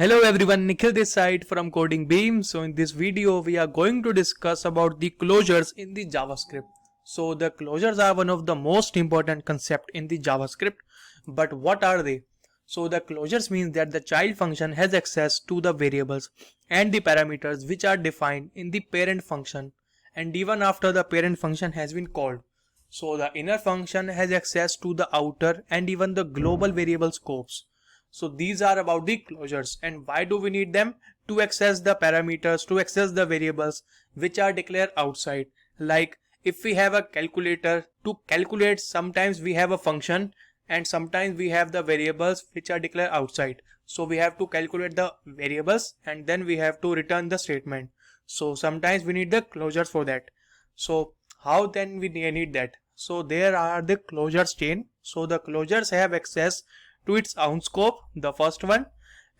Hello everyone, Nikhil this side from Coding Beam. So in this video we are going to discuss about the closures in the JavaScript. So the closures are one of the most important concept in the JavaScript. But what are they? So the closures means that the child function has access to the variables and the parameters which are defined in the parent function and even after the parent function has been called. So the inner function has access to the outer and even the global variable scopes. So these are about the closures, and why do we need them? To access the parameters, to access the variables which are declared outside. Like if we have a calculator to calculate, sometimes we have a function and sometimes we have the variables which are declared outside. So we have to calculate the variables and then we have to return the statement. So sometimes we need the closures for that. So how then we need that? So there are the closures chain. So the closures have access to its own scope, the first one,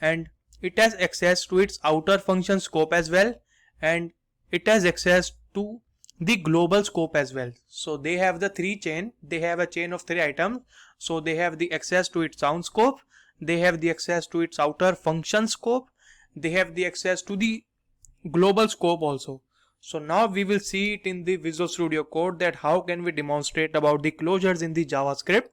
and it has access to its outer function scope as well, and it has access to the global scope as well. So they have the three chain, they have a chain of three items. So they have the access to its own scope, they have the access to its outer function scope, they have the access to the global scope also. So now we will see it in the Visual Studio Code that how can we demonstrate about the closures in the JavaScript.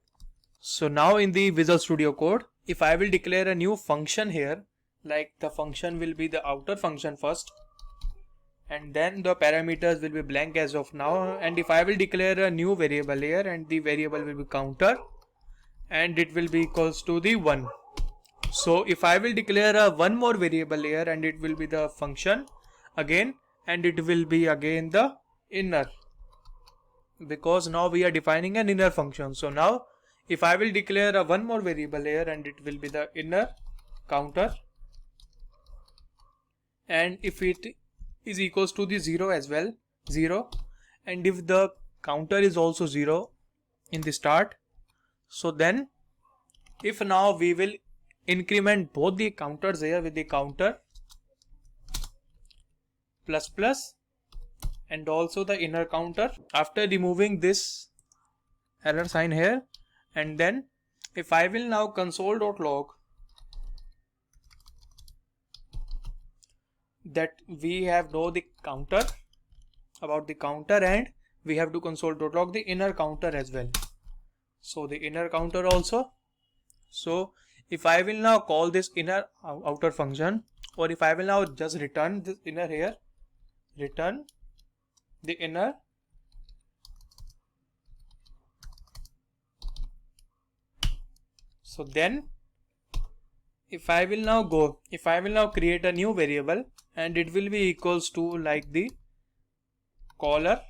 So now in the Visual Studio Code, if I will declare a new function here, like the function will be the outer function first, and then the parameters will be blank as of now, and if I will declare a new variable here, and the variable will be counter, and it will be equals to the 1. So if I will declare a one more variable here, and it will be the function again, and it will be again the inner, because now we are defining an inner function. So now if I will declare a one more variable here, and it will be the inner counter, and if it is equals to the 0 as well, 0, and if the counter is also 0 in the start, so then if now we will increment both the counters here with the counter plus plus and also the inner counter after removing this error sign here, and then if I will now console.log that we have know the counter, about the counter, and we have to console.log the inner counter as well. So the inner counter also. So if I will now call this inner outer function, or if I will now just return this inner here, return the inner, so then if I will now create a new variable, and it will be equals to like the caller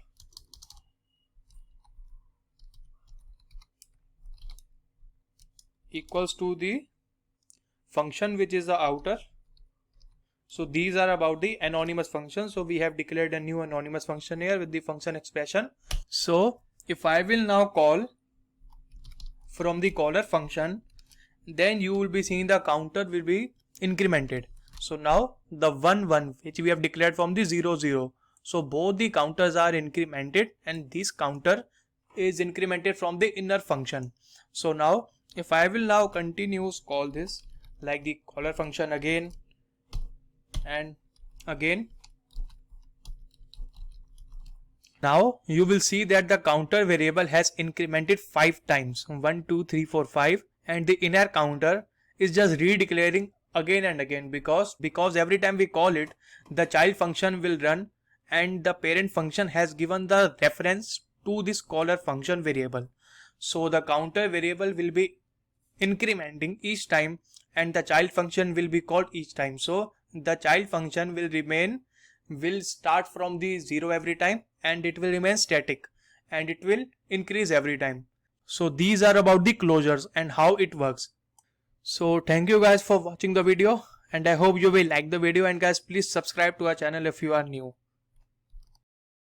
equals to the function which is the outer. So these are about the anonymous function. So we have declared a new anonymous function here with the function expression. So if I will now call from the caller function, then you will be seeing the counter will be incremented. So now the 1 1 which we have declared from the 0 0. So both the counters are incremented, and this counter is incremented from the inner function. So now if I will now continues call this like the caller function again and again, now you will see that the counter variable has incremented 5 times, 1 2 3 4 5, and the inner counter is just redeclaring again and again, because every time we call it, the child function will run and the parent function has given the reference to this caller function variable. So the counter variable will be incrementing each time and the child function will be called each time. So the child function will start from the 0 every time, and it will remain static, and it will increase every time. So these are about the closures and how it works. So thank you guys for watching the video, and I hope you will like the video, and guys please subscribe to our channel if you are new.